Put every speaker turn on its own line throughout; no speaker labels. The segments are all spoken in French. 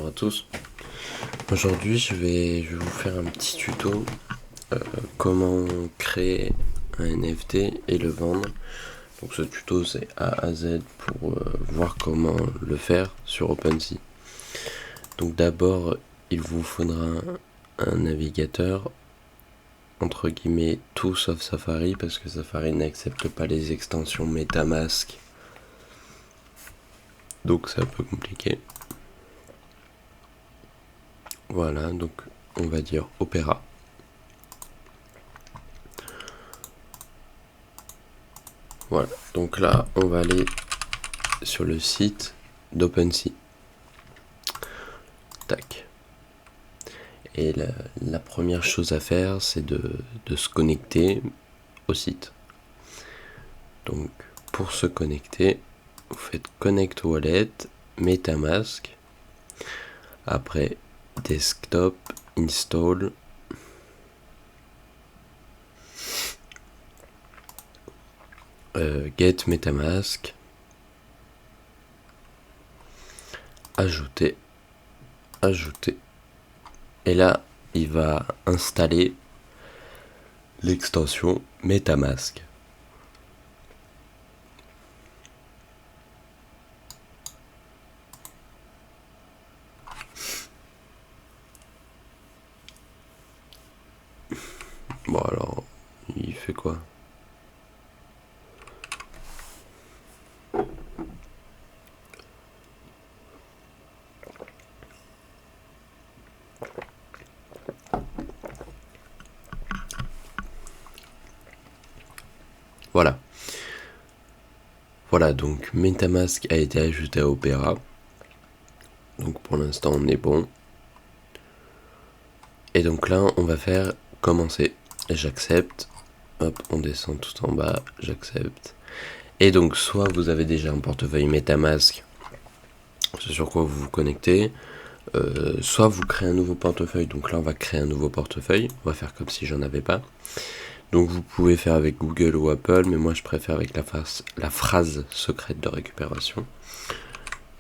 Bonjour à tous. Aujourd'hui je vais vous faire un petit tuto comment créer un NFT et le vendre. Donc ce tuto c'est A à Z pour voir comment le faire sur OpenSea. Donc d'abord il vous faudra un navigateur, entre guillemets tout sauf Safari, parce que Safari n'accepte pas les extensions MetaMask. Donc c'est un peu compliqué. Voilà, donc on va dire Opera. Voilà, donc là on va aller sur le site d'OpenSea. Tac. Et la première chose à faire, c'est de se connecter au site. Donc pour se connecter, vous faites Connect Wallet, MetaMask, après Desktop, Install, Get MetaMask, ajouter, et là il va installer l'extension MetaMask. Bon alors, il fait quoi ? Voilà. Voilà, donc MetaMask a été ajouté à Opera. Donc pour l'instant on est bon. Et donc là on va faire commencer. J'accepte. Hop, on descend tout en bas. J'accepte. Et donc soit vous avez déjà un portefeuille MetaMask, c'est sur quoi vous vous connectez. Soit vous créez un nouveau portefeuille. Donc là on va créer un nouveau portefeuille. On va faire comme si j'en avais pas. Donc vous pouvez faire avec Google ou Apple, mais moi je préfère avec la phrase secrète de récupération.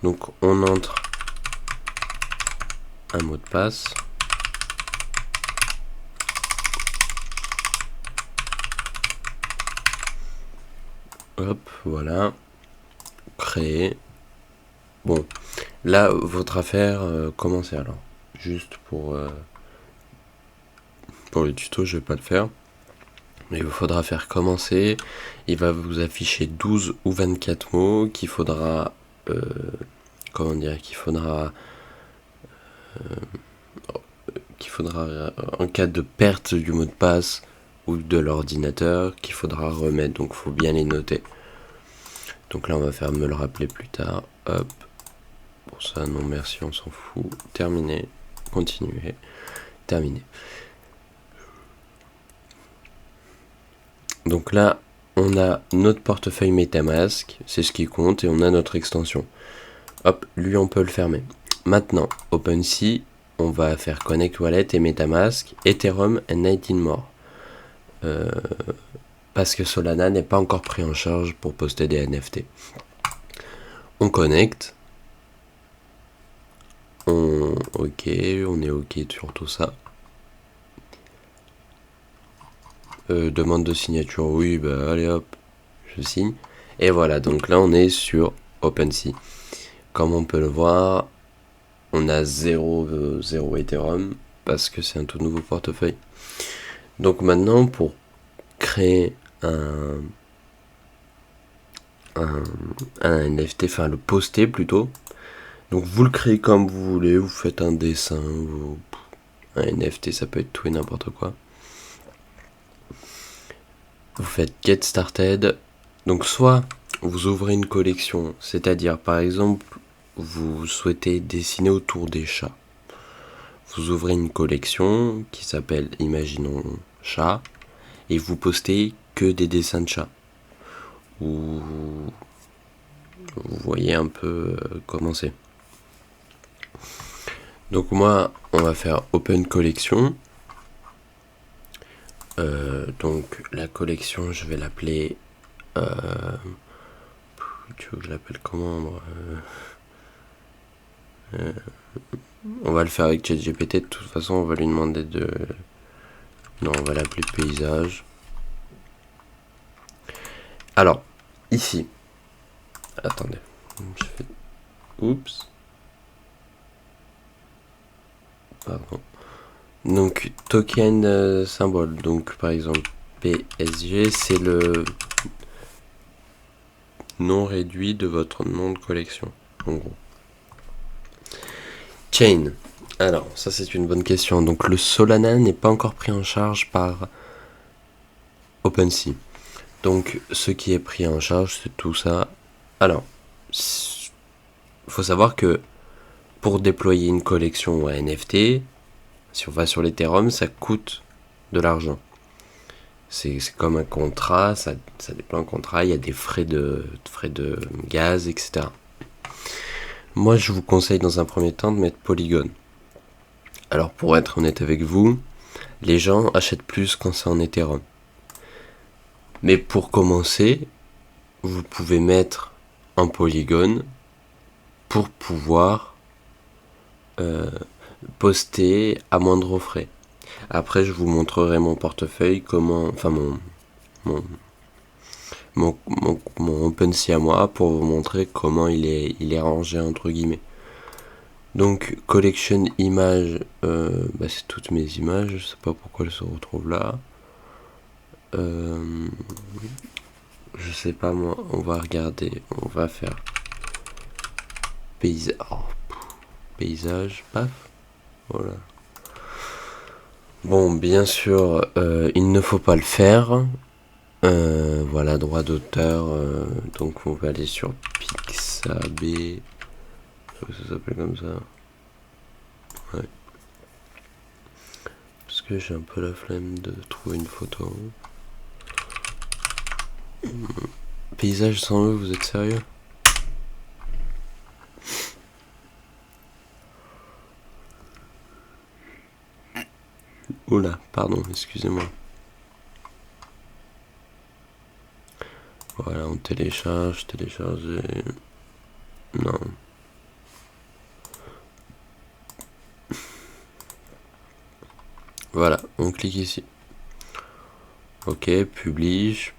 Donc on entre un mot de passe. Hop, voilà. Créer. Bon, là votre affaire, commencez alors. Juste pour le tuto, je vais pas le faire. Il vous faudra faire commencer. Il va vous afficher 12 ou 24 mots qu'il faudra qu'il faudra en cas de perte du mot de passe ou de l'ordinateur qu'il faudra remettre. Donc faut bien les noter. Donc là on va faire me le rappeler plus tard. Hop. Pour ça non merci, on s'en fout. Terminé. Continuer. Terminé. Donc là, on a notre portefeuille MetaMask, c'est ce qui compte, et on a notre extension. Hop, lui on peut le fermer. Maintenant, OpenSea, on va faire Connect Wallet et MetaMask, Ethereum et 19 more. Parce que Solana n'est pas encore pris en charge pour poster des NFT. On connecte. On est ok sur tout ça. Demande de signature, oui, bah allez hop, je signe. Et voilà, donc là on est sur OpenSea. Comme on peut le voir, on a 0 Ethereum parce que c'est un tout nouveau portefeuille. Donc maintenant, pour créer un NFT, enfin le poster plutôt. Donc vous le créez comme vous voulez, vous faites un dessin, un NFT, ça peut être tout et n'importe quoi. Vous faites Get Started. Donc soit vous ouvrez une collection, c'est-à-dire par exemple vous souhaitez dessiner autour des chats. Vous ouvrez une collection qui s'appelle Imaginons chat et vous postez que des dessins de chats. Ou vous voyez un peu comment c'est. Donc moi on va faire Open Collection. Donc la collection je vais l'appeler tu veux que je l'appelle comment On va le faire avec ChatGPT. De toute façon, on va lui demander de... Non, on va l'appeler paysage. Alors, ici. Attendez. Je fais... Oups. Pardon. Donc, token symbole. Donc, par exemple, PSG, c'est le nom réduit de votre nom de collection. En gros. Chain. Alors, ça c'est une bonne question. Donc, le Solana n'est pas encore pris en charge par OpenSea. Donc, ce qui est pris en charge, c'est tout ça. Alors, il faut savoir que pour déployer une collection ou un NFT, si on va sur l'Ethereum, ça coûte de l'argent. C'est comme un contrat, ça déploie un contrat, il y a des frais de gaz, etc. Moi, je vous conseille dans un premier temps de mettre Polygon. Alors, pour être honnête avec vous, les gens achètent plus quand c'est en Ethereum. Mais pour commencer, vous pouvez mettre un Polygon pour pouvoir poster à moindre frais. Après, je vous montrerai mon portefeuille, enfin mon OpenSea à moi, pour vous montrer comment il est rangé entre guillemets. Donc, collection images, c'est toutes mes images, je sais pas pourquoi elles se retrouvent là. Je sais pas moi, on va regarder, on va faire paysage, paf, voilà. Bon, bien sûr, il ne faut pas le faire. Voilà, droit d'auteur. Donc on va aller sur Pixabay. Ça s'appelle comme ça. Ouais. Parce que j'ai un peu la flemme de trouver une photo. Paysage sans eux, vous êtes sérieux? Oula, pardon, excusez-moi. Voilà, on télécharger. Non. Voilà, on clique ici. Ok, publish.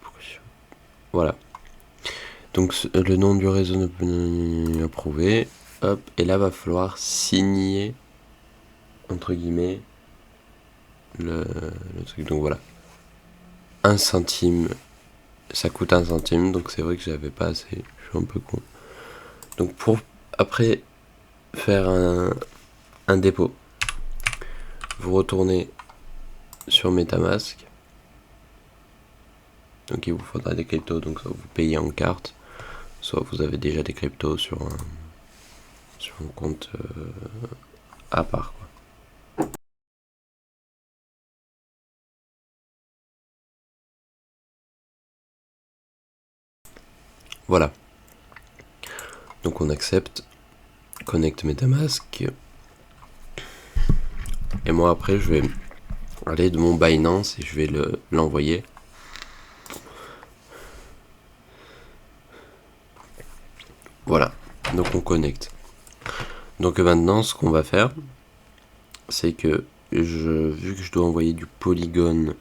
Voilà. Donc le nom du réseau ne peut approuver. Hop, et là va falloir signer entre guillemets le truc. Donc voilà. 1 centime. Ça coûte 1 centime, donc c'est vrai que j'avais pas assez. Je suis un peu con. Donc pour après faire un dépôt, vous retournez sur MetaMask. Donc il vous faudra des cryptos, donc soit vous payez en carte, soit vous avez déjà des cryptos sur un compte à part, quoi. Voilà. Donc on accepte, connecte MetaMask. Et moi après je vais aller de mon Binance et je vais l'envoyer. Voilà. Donc on connecte. Donc maintenant ce qu'on va faire, c'est que vu que je dois envoyer du Polygon,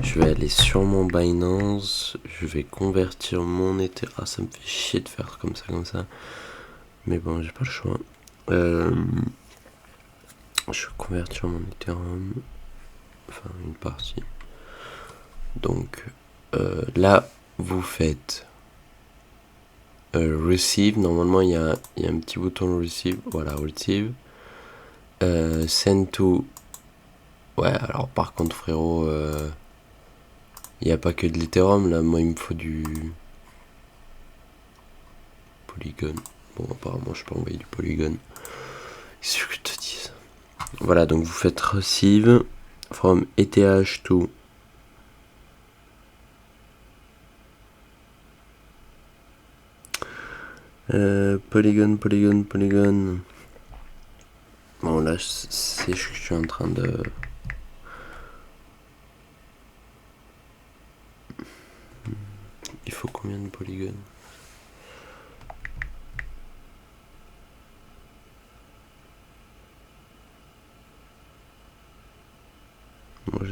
je vais aller sur mon Binance, je vais convertir mon Ether. Ah, ça me fait chier de faire comme ça. Mais bon, j'ai pas le choix. Je vais convertir mon Ethereum. Enfin, une partie. Donc, là, vous faites Receive. Normalement, il y a un petit bouton Receive. Voilà, Receive. Send to. Ouais, alors par contre, frérot, il n'y a pas que de l'Ethereum là. Moi, il me faut du Polygon. Bon, apparemment, je peux envoyer du Polygon. Qu'est-ce que je te dis? Voilà, donc vous faites Receive from ETH to. Polygon. Bon, là, je suis en train de. Il faut combien de polygones?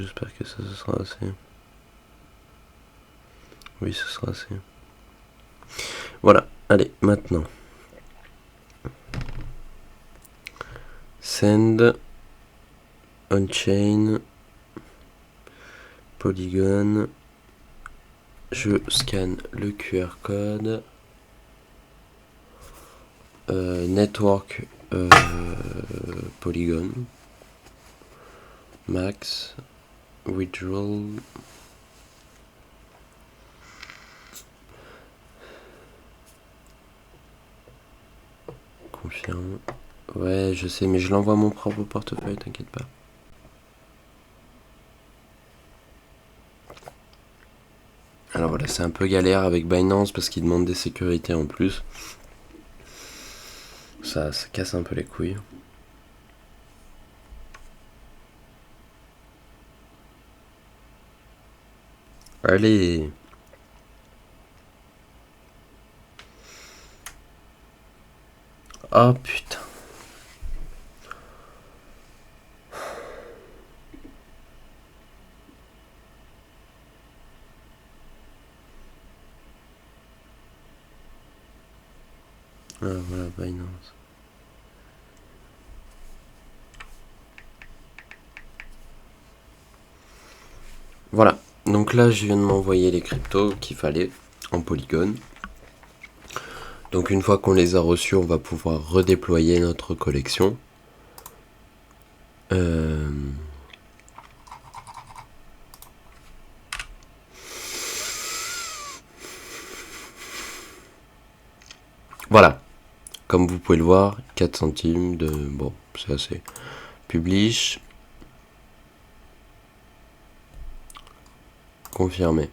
j'espère que ça ce sera assez. Oui, ce sera assez. Voilà, allez, maintenant. Send, on-chain, Polygon. Je scanne le QR code. Network Polygon. Max. Withdrawal. Confirme. Ouais, je sais, mais je l'envoie à mon propre portefeuille, t'inquiète pas. Alors voilà, c'est un peu galère avec Binance parce qu'il demande des sécurités en plus. Ça casse un peu les couilles. Allez. Oh putain. Ah voilà, Binance. Voilà, donc là je viens de m'envoyer les cryptos qu'il fallait en Polygon. Donc une fois qu'on les a reçus, on va pouvoir redéployer notre collection. Voilà, comme vous pouvez le voir, 4 centimes de... Bon, c'est assez. Publish. Confirmer.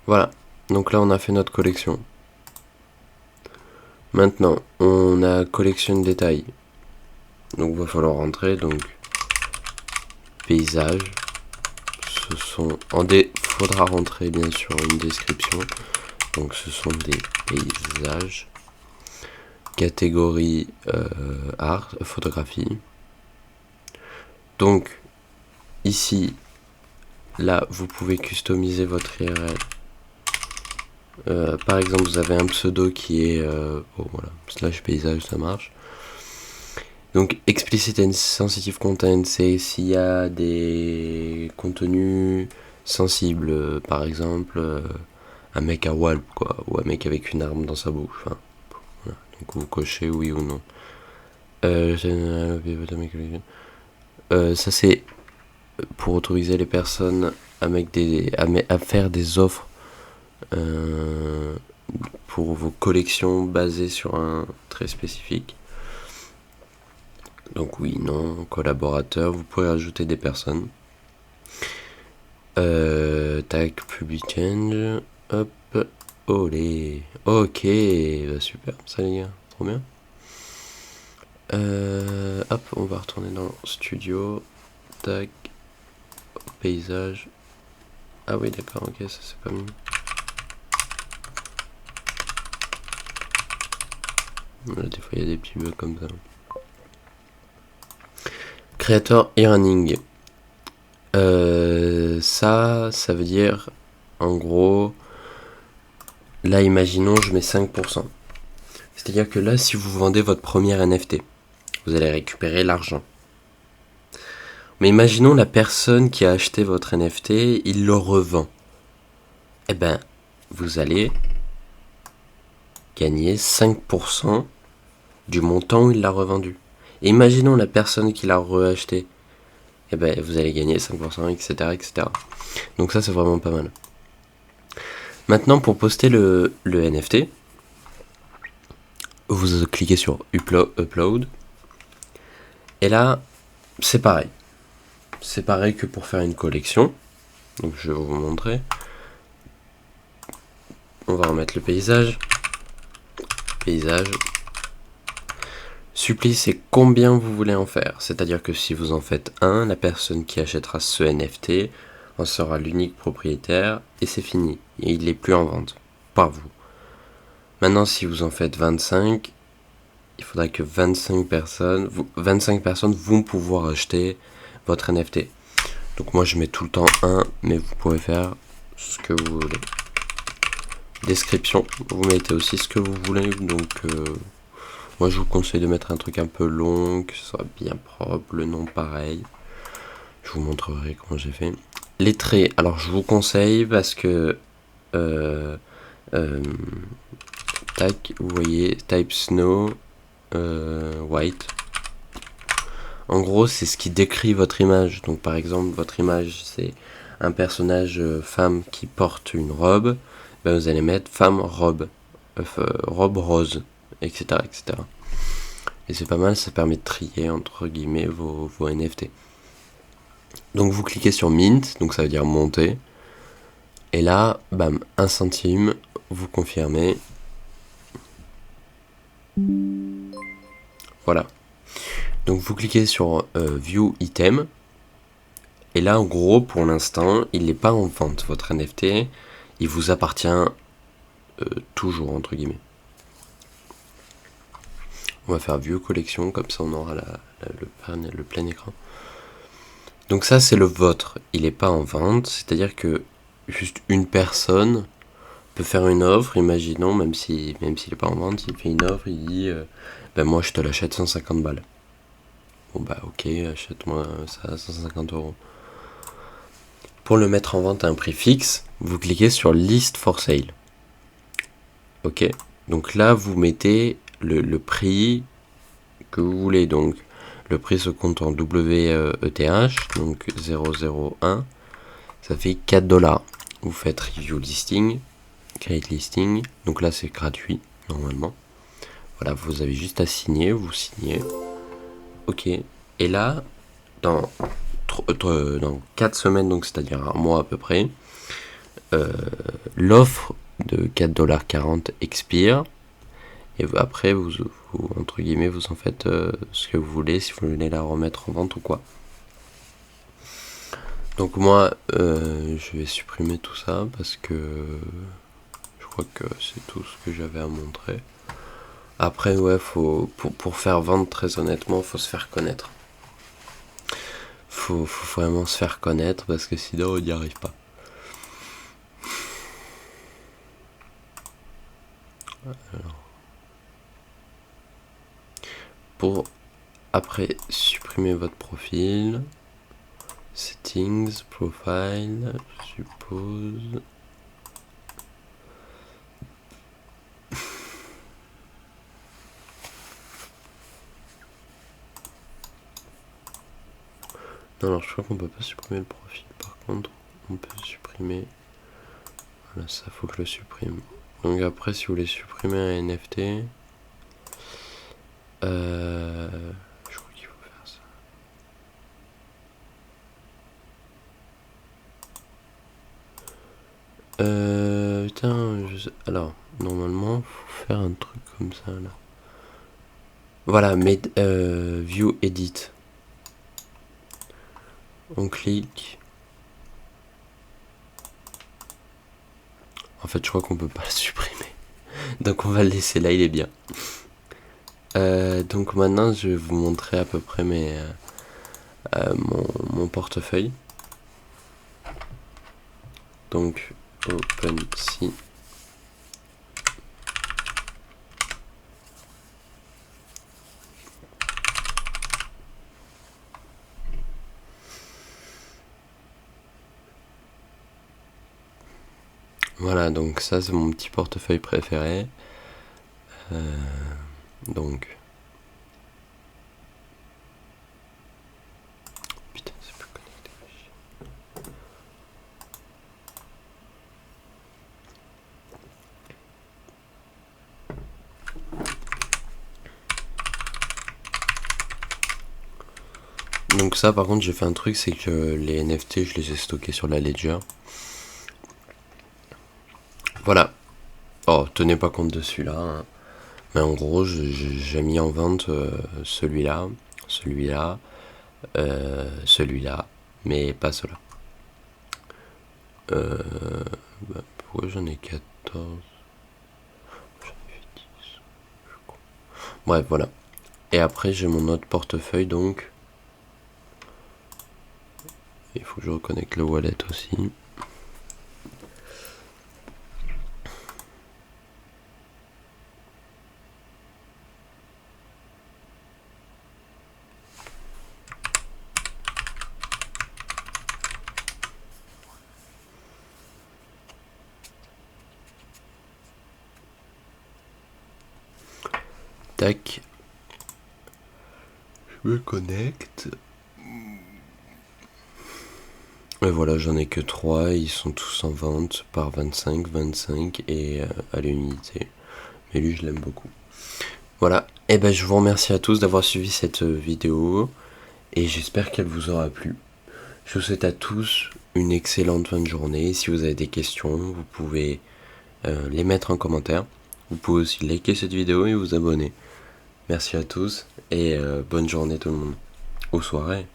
Voilà, donc là on a fait notre collection. Maintenant, on a collection de détails. Donc il va falloir rentrer, donc paysage. Ce sont... faudra rentrer bien sûr une description. Donc ce sont des paysages. Catégorie art, photographie. Donc ici, là vous pouvez customiser votre URL. Par exemple, vous avez un pseudo qui est bon, voilà, slash paysage, ça marche. Donc explicit and sensitive content, c'est s'il y a des contenus sensibles, par exemple un mec à Walp, quoi, ou un mec avec une arme dans sa bouche. Enfin, voilà. Donc vous cochez oui ou non. Ça c'est pour autoriser les personnes à faire des offres pour vos collections basées sur un trait spécifique. Donc oui, non, collaborateur, vous pouvez rajouter des personnes. Tag public change, hop, olé, ok, bah super, ça les gars, trop bien. Hop, on va retourner dans studio, tac, paysage. Ah oui, d'accord, ok, ça c'est pas mis. Là, des fois il y a des petits bugs comme ça. Creator e-running. Ça veut dire, en gros, là, imaginons, je mets 5%. C'est-à-dire que là, si vous vendez votre premier NFT, vous allez récupérer l'argent. Mais imaginons la personne qui a acheté votre NFT, il le revend. Eh ben, vous allez gagner 5% du montant où il l'a revendu. Et imaginons la personne qui l'a reacheté. Eh ben, vous allez gagner 5%, etc., etc. Donc ça, c'est vraiment pas mal. Maintenant, pour poster le NFT, vous cliquez sur Upload. Et là, c'est pareil. C'est pareil que pour faire une collection. Donc je vais vous montrer. On va remettre le paysage. Paysage. Suppli, c'est combien vous voulez en faire. C'est-à-dire que si vous en faites un, la personne qui achètera ce NFT en sera l'unique propriétaire et c'est fini. Et il n'est plus en vente. par vous. Maintenant, si vous en faites 25, il faudra que 25 personnes vont pouvoir acheter votre NFT. Donc moi je mets tout le temps 1, mais vous pouvez faire ce que vous voulez. Description, vous mettez aussi ce que vous voulez. Donc moi je vous conseille de mettre un truc un peu long, que ce soit bien propre, le nom pareil. Je vous montrerai comment j'ai fait. Les traits, alors je vous conseille parce que tac, vous voyez type snow white. En gros, c'est ce qui décrit votre image. Donc, par exemple, votre image, c'est un personnage femme qui porte une robe. Ben, vous allez mettre femme robe, robe rose, etc., etc. Et c'est pas mal, ça permet de trier, entre guillemets, vos NFT. Donc, vous cliquez sur Mint, donc ça veut dire monter. Et là, bam, 1 centime, vous confirmez. Voilà. Donc vous cliquez sur View Item. Et là, en gros, pour l'instant, il n'est pas en vente, votre NFT. Il vous appartient toujours, entre guillemets. On va faire View Collection, comme ça on aura le plein écran. Donc ça, c'est le vôtre. Il n'est pas en vente, c'est-à-dire que juste une personne peut faire une offre, imaginons, même s'il n'est pas en vente, il fait une offre, il dit ben moi je te l'achète 150 balles. Bon bah ok, achète-moi ça à 150 euros. Pour le mettre en vente à un prix fixe, vous cliquez sur List for Sale. Ok, donc là vous mettez le prix que vous voulez. Donc le prix se compte en WETH, donc 001, ça fait 4 $. Vous faites Review Listing, Create Listing, donc là c'est gratuit normalement. Voilà, vous avez juste à signer, vous signez. Ok, et là, dans 4 semaines, donc c'est-à-dire un mois à peu près, l'offre de 4,40 $ expire. Et après, vous entre guillemets, vous en faites ce que vous voulez, si vous voulez la remettre en vente ou quoi. Donc moi, je vais supprimer tout ça parce que je crois que c'est tout ce que j'avais à montrer. Après, ouais, pour faire vendre, très honnêtement, faut se faire connaître. Faut vraiment se faire connaître parce que sinon, on n'y arrive pas. Alors, pour après supprimer votre profil, settings, profile, je suppose. Non, alors je crois qu'on peut pas supprimer le profil. Par contre, on peut supprimer. Voilà, ça faut que je le supprime. Donc après, si vous voulez supprimer un NFT, je crois qu'il faut faire ça. Putain, alors normalement, faut faire un truc comme ça là. Voilà, View Edit. On clique. En fait, je crois qu'on peut pas le supprimer. Donc on va le laisser là, il est bien. Donc maintenant, je vais vous montrer à peu près mon portefeuille. Donc OpenSea. Voilà, donc ça c'est mon petit portefeuille préféré. Donc. Putain, c'est plus connecté. Donc ça par contre j'ai fait un truc, c'est que les NFT je les ai stockés sur la Ledger. Voilà. Oh, tenez pas compte de celui-là. Hein. Mais en gros j'ai mis en vente celui-là, celui-là, celui-là, mais pas cela. Pourquoi j'en ai 14? Bref, voilà. Et après, j'ai mon autre portefeuille, donc. Il faut que je reconnecte le wallet aussi. Tac. Je me connecte. Et voilà, j'en ai que 3, ils sont tous en vente par 25, 25 et à l'unité. Mais lui, je l'aime beaucoup. Voilà, et ben je vous remercie à tous d'avoir suivi cette vidéo et j'espère qu'elle vous aura plu. Je vous souhaite à tous une excellente fin de journée. Si vous avez des questions, vous pouvez les mettre en commentaire. Vous pouvez aussi liker cette vidéo et vous abonner. Merci à tous et bonne journée tout le monde. Aux soirées.